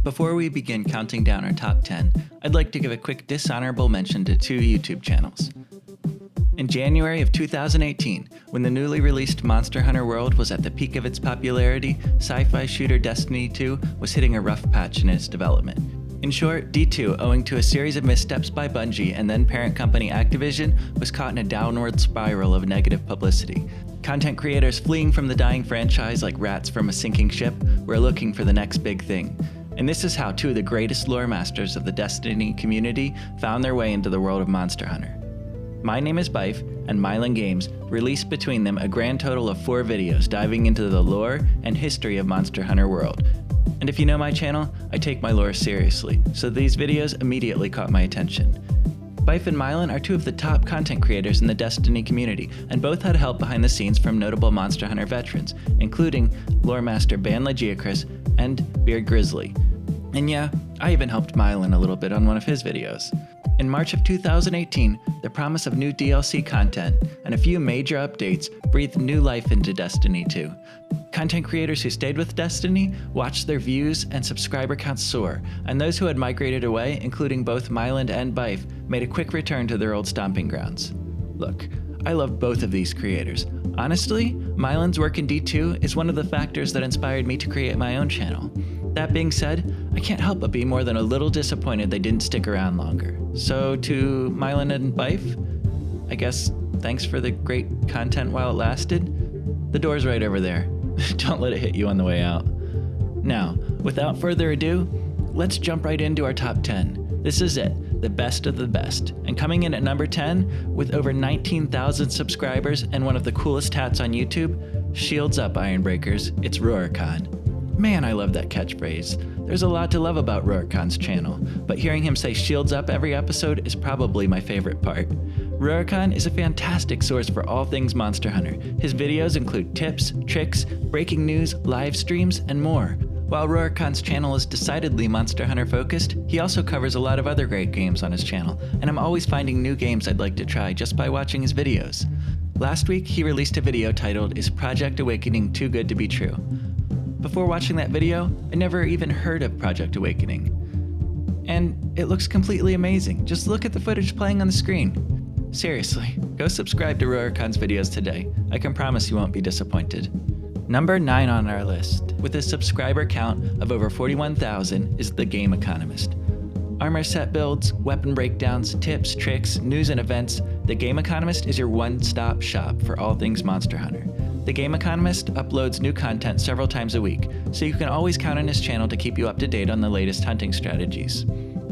Before we begin counting down our top 10, I'd like to give a quick dishonorable mention to 2 YouTube channels. In January of 2018, when the newly released Monster Hunter World was at the peak of its popularity, sci-fi shooter Destiny 2 was hitting a rough patch in its development. In short, D2, owing to a series of missteps by Bungie and then parent company Activision, was caught in a downward spiral of negative publicity. Content creators fleeing from the dying franchise like rats from a sinking ship were looking for the next big thing. And this is how 2 of the greatest lore masters of the Destiny community found their way into the world of Monster Hunter. My Name is Bife and Mylan Games released between them a grand total of 4 videos diving into the lore and history of Monster Hunter World. And if you know my channel, I take my lore seriously, so these videos immediately caught my attention. Bife and Mylan are 2 of the top content creators in the Destiny community, and both had help behind the scenes from notable Monster Hunter veterans, including lore master Ban Legiacris and Beard Grizzly. And yeah, I even helped Mylan a little bit on one of his videos. In March of 2018, the promise of new DLC content and a few major updates breathed new life into Destiny 2. Content creators who stayed with Destiny watched their views and subscriber counts soar, and those who had migrated away, including both Mylan and Bife, made a quick return to their old stomping grounds. Look, I love both of these creators. Honestly, Mylan's work in D2 is one of the factors that inspired me to create my own channel. That being said, I can't help but be more than a little disappointed they didn't stick around longer. So to Mylan and Bife, I guess thanks for the great content while it lasted. The door's right over there. Don't let it hit you on the way out. Now, without further ado, let's jump right into our top 10. This is it, the best of the best. And coming in at number 10, with over 19,000 subscribers and one of the coolest hats on YouTube, shields up Ironbreakers, it's RorickCons. Man, I love that catchphrase. There's a lot to love about RorickCons' channel, but hearing him say shields up every episode is probably my favorite part. RorickCons is a fantastic source for all things Monster Hunter. His videos include tips, tricks, breaking news, live streams, and more. While RorickCons' channel is decidedly Monster Hunter focused, he also covers a lot of other great games on his channel, and I'm always finding new games I'd like to try just by watching his videos. Last week, he released a video titled, "Is Project Awakening Too Good to Be True?" Before watching that video, I never even heard of Project Awakening. And it looks completely amazing. Just look at the footage playing on the screen. Seriously, go subscribe to RorickCons videos today. I can promise you won't be disappointed. Number 9 on our list, with a subscriber count of over 41,000, is the Game Economist. Armor set builds, weapon breakdowns, tips, tricks, news and events, the Game Economist is your one-stop shop for all things Monster Hunter. The Game Economist uploads new content several times a week, so you can always count on his channel to keep you up to date on the latest hunting strategies.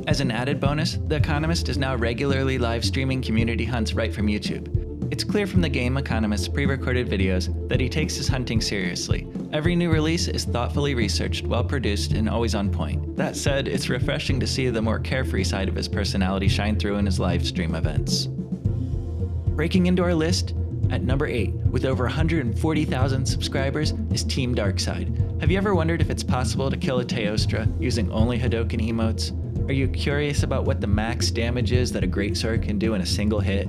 As an added bonus, The Economist is now regularly live streaming community hunts right from YouTube. It's clear from the Game Economist's pre-recorded videos that he takes his hunting seriously. Every new release is thoughtfully researched, well-produced, and always on point. That said, it's refreshing to see the more carefree side of his personality shine through in his live stream events. Breaking into our list, at number 8, with over 140,000 subscribers, is Team Darkseid. Have you ever wondered if it's possible to kill a Teostra using only Hadoken emotes? Are you curious about what the max damage is that a greatsword can do in a single hit?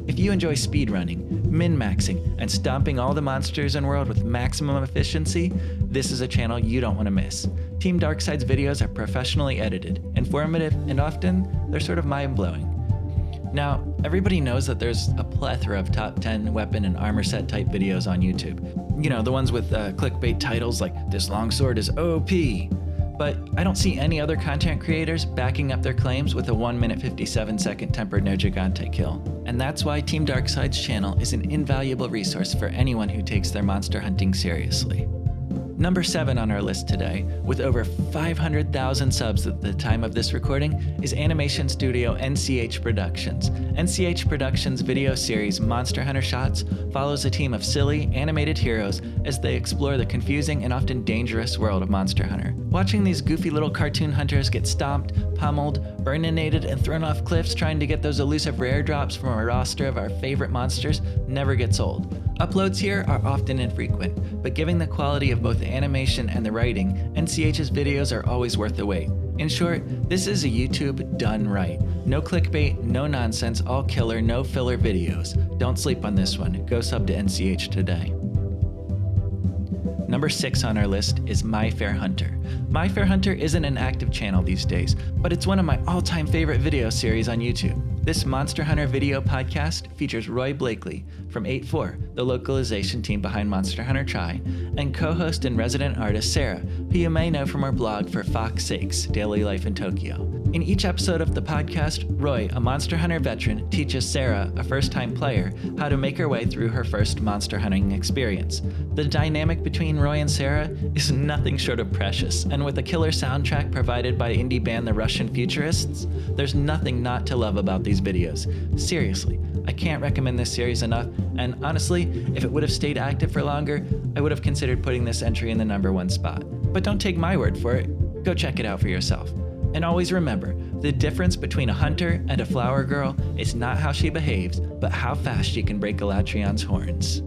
If you enjoy speedrunning, min-maxing, and stomping all the monsters in the world with maximum efficiency, this is a channel you don't want to miss. Team Darkseid's videos are professionally edited, informative, and often they're sort of mind-blowing. Now, everybody knows that there's a plethora of top 10 weapon and armor set type videos on YouTube. You know, the ones with clickbait titles like, "This longsword is OP." But I don't see any other content creators backing up their claims with a 1-minute 57-second tempered no gigante kill. And that's why Team Darkseid's channel is an invaluable resource for anyone who takes their monster hunting seriously. Number 7 on our list today, with over 500,000 subs at the time of this recording, is animation studio NCH Productions. NCH Productions' video series Monster Hunter Shots follows a team of silly, animated heroes as they explore the confusing and often dangerous world of Monster Hunter. Watching these goofy little cartoon hunters get stomped, pummeled, burninated, and thrown off cliffs trying to get those elusive rare drops from a roster of our favorite monsters never gets old. Uploads here are often infrequent, but given the quality of both the animation and the writing, NCH's videos are always worth the wait. In short, this is a YouTube done right. No clickbait, no nonsense, all killer, no filler videos. Don't sleep on this one. Go sub to NCH today. Number 6 on our list is My Fair Hunter. My Fair Hunter isn't an active channel these days, but it's one of my all-time favorite video series on YouTube. This Monster Hunter video podcast features Roy Blakely from 8-4, the localization team behind Monster Hunter Tri, and co-host and resident artist Sarah, who you may know from her blog for Fox Sakes, Daily Life in Tokyo. In each episode of the podcast, Roy, a Monster Hunter veteran, teaches Sarah, a first-time player, how to make her way through her first monster hunting experience. The dynamic between Roy and Sarah is nothing short of precious, and with a killer soundtrack provided by indie band The Russian Futurists, there's nothing not to love about these videos. Seriously, I can't recommend this series enough, and honestly, if it would have stayed active for longer, I would have considered putting this entry in the number 1 spot. But don't take my word for it, go check it out for yourself. And always remember, the difference between a hunter and a flower girl is not how she behaves, but how fast she can break Galatrion's horns.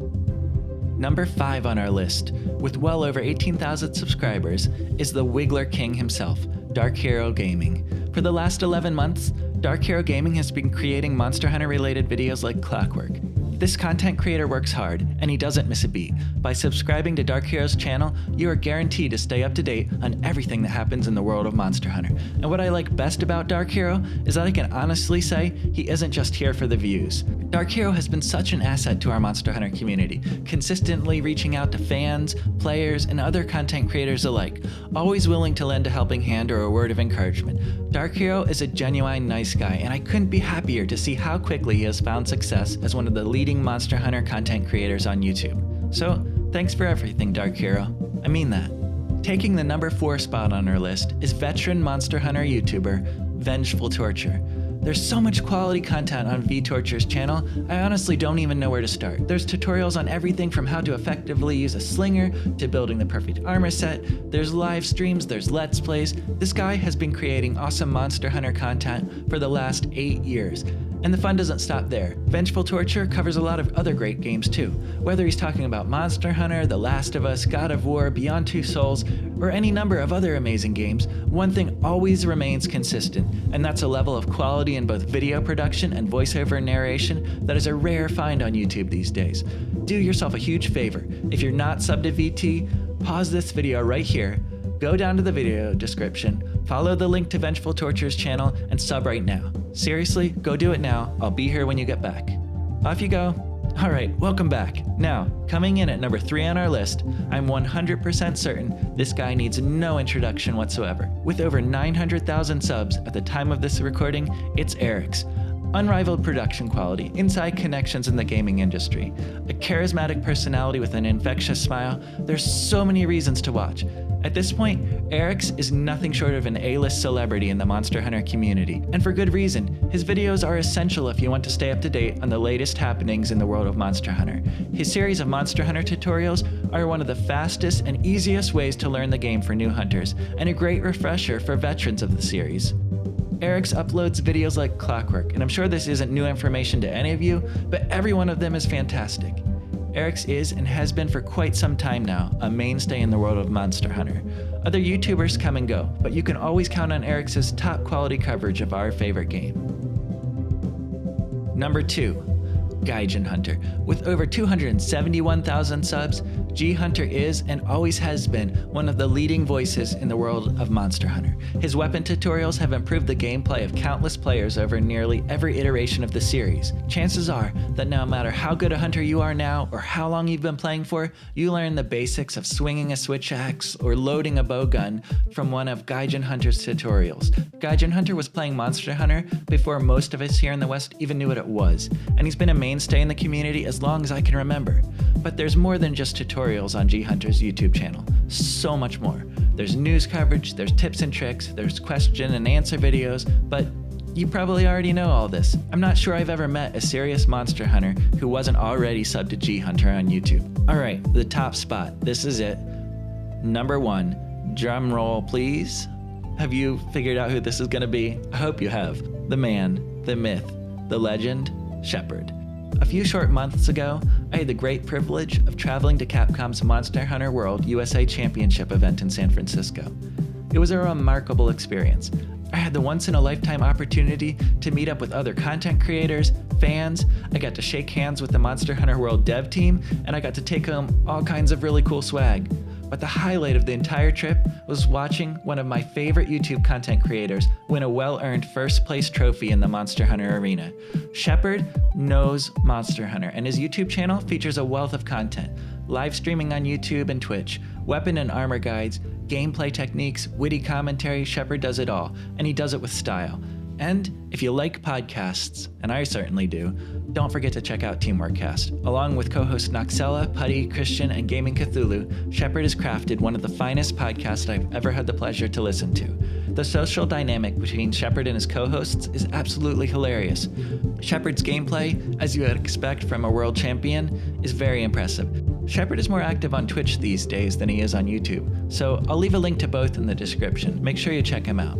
Number 5 on our list, with well over 18,000 subscribers, is the Wiggler King himself, Darkhero Gaming. For the last 11 months, Darkhero Gaming has been creating Monster Hunter related videos like clockwork. This content creator works hard, and he doesn't miss a beat. By subscribing to Darkhero's channel, you are guaranteed to stay up to date on everything that happens in the world of Monster Hunter. And what I like best about Darkhero is that I can honestly say he isn't just here for the views. Darkhero has been such an asset to our Monster Hunter community, consistently reaching out to fans, players, and other content creators alike, always willing to lend a helping hand or a word of encouragement. Darkhero is a genuine nice guy, and I couldn't be happier to see how quickly he has found success as one of the leading Monster Hunter content creators on YouTube. So, thanks for everything, Darkhero. I mean that. Taking the number 4 spot on our list is veteran Monster Hunter YouTuber Vengeful Torture. There's so much quality content on VTorture's channel, I honestly don't even know where to start. There's tutorials on everything from how to effectively use a slinger to building the perfect armor set. There's live streams, there's let's plays. This guy has been creating awesome Monster Hunter content for the last 8 years. And the fun doesn't stop there. Vengeful Torture covers a lot of other great games too. Whether he's talking about Monster Hunter, The Last of Us, God of War, Beyond Two Souls, or any number of other amazing games, one thing always remains consistent, and that's a level of quality in both video production and voiceover narration that is a rare find on YouTube these days. Do yourself a huge favor. If you're not subbed to VT, pause this video right here, go down to the video description, follow the link to Vengeful Torture's channel, and sub right now. Seriously, go do it now. I'll be here when you get back. Off you go. Alright, welcome back. Now, coming in at number 3 on our list, I'm 100% certain this guy needs no introduction whatsoever. With over 900,000 subs at the time of this recording, it's Eric's. Unrivaled production quality, inside connections in the gaming industry, a charismatic personality with an infectious smile. There's so many reasons to watch. At this point, Eric's is nothing short of an A-list celebrity in the Monster Hunter community, and for good reason. His videos are essential if you want to stay up to date on the latest happenings in the world of Monster Hunter. His series of Monster Hunter tutorials are one of the fastest and easiest ways to learn the game for new hunters, and a great refresher for veterans of the series. Eric's uploads videos like clockwork, and I'm sure this isn't new information to any of you, but every one of them is fantastic. Eric's is, and has been for quite some time now, a mainstay in the world of Monster Hunter. Other YouTubers come and go, but you can always count on Eric's top quality coverage of our favorite game. Number 2. Gaijin Hunter. With over 271,000 subs, G Hunter is, and always has been, one of the leading voices in the world of Monster Hunter. His weapon tutorials have improved the gameplay of countless players over nearly every iteration of the series. Chances are that no matter how good a hunter you are now, or how long you've been playing for, you learn the basics of swinging a switch axe or loading a bow gun from one of Gaijin Hunter's tutorials. Gaijin Hunter was playing Monster Hunter before most of us here in the West even knew what it was, and he's been a mainstay in the community as long as I can remember. But there's more than just tutorials on G Hunter's YouTube channel. So much more. There's news coverage, there's tips and tricks, there's question and answer videos, but you probably already know all this. I'm not sure I've ever met a serious Monster Hunter who wasn't already subbed to G Hunter on YouTube. Alright, the top spot. This is it. Number 1. Drum roll, please. Have you figured out who this is gonna be? I hope you have. The man, the myth, the legend, Shepard. A few short months ago, I had the great privilege of traveling to Capcom's Monster Hunter World USA Championship event in San Francisco. It was a remarkable experience. I had the once-in-a-lifetime opportunity to meet up with other content creators, fans. I got to shake hands with the Monster Hunter World dev team, and I got to take home all kinds of really cool swag. But the highlight of the entire trip was watching one of my favorite YouTube content creators win a well-earned first place trophy in the Monster Hunter arena. Shepard knows Monster Hunter, and his YouTube channel features a wealth of content. Live streaming on YouTube and Twitch, weapon and armor guides, gameplay techniques, witty commentary. Shepard does it all, and he does it with style. And if you like podcasts, and I certainly do, don't forget to check out TeamworkCast. Along with co-hosts Noxella, Putty, Christian, and Gaming Cthulhu, Shepard has crafted one of the finest podcasts I've ever had the pleasure to listen to. The social dynamic between Shepard and his co-hosts is absolutely hilarious. Shepard's gameplay, as you would expect from a world champion, is very impressive. Shepard is more active on Twitch these days than he is on YouTube, so I'll leave a link to both in the description. Make sure you check him out.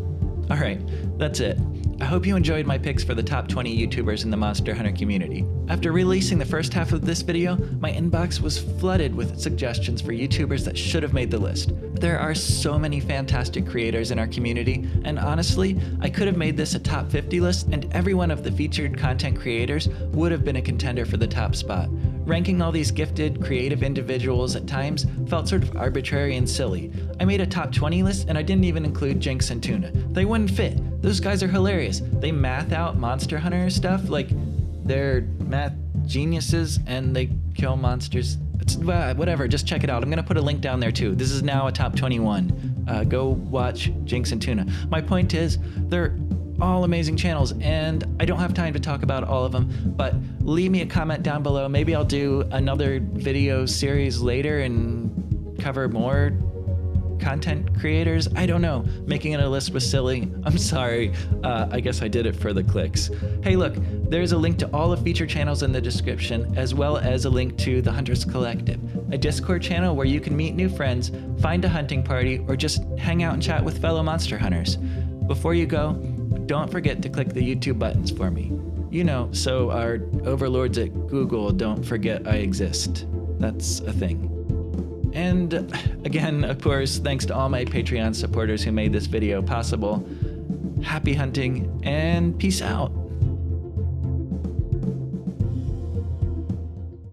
Alright, that's it. I hope you enjoyed my picks for the top 20 YouTubers in the Monster Hunter community. After releasing the first half of this video, my inbox was flooded with suggestions for YouTubers that should have made the list. There are so many fantastic creators in our community, and honestly, I could have made this a top 50 list, and every one of the featured content creators would have been a contender for the top spot. Ranking all these gifted, creative individuals at times felt sort of arbitrary and silly. I made a top 20 list and I didn't even include Jinx and Tuna. They wouldn't fit. Those guys are hilarious. They math out Monster Hunter stuff like they're math geniuses and they kill monsters. It's whatever, just check it out. I'm gonna put a link down there too. This is now a top 21. Go watch Jinx and Tuna. My point is, they're all amazing channels, and I don't have time to talk about all of them, but leave me a comment down below. Maybe I'll do another video series later and cover more content creators. I don't know. Making it a list was silly. I'm sorry. I guess I did it for the clicks. Hey, look, there's a link to all the featured channels in the description, as well as a link to the Hunters Collective, a Discord channel where you can meet new friends, find a hunting party, or just hang out and chat with fellow monster hunters. Before you go, don't forget to click the YouTube buttons for me. You know, so our overlords at Google don't forget I exist. That's a thing. And again, of course, thanks to all my Patreon supporters who made this video possible. Happy hunting and peace out.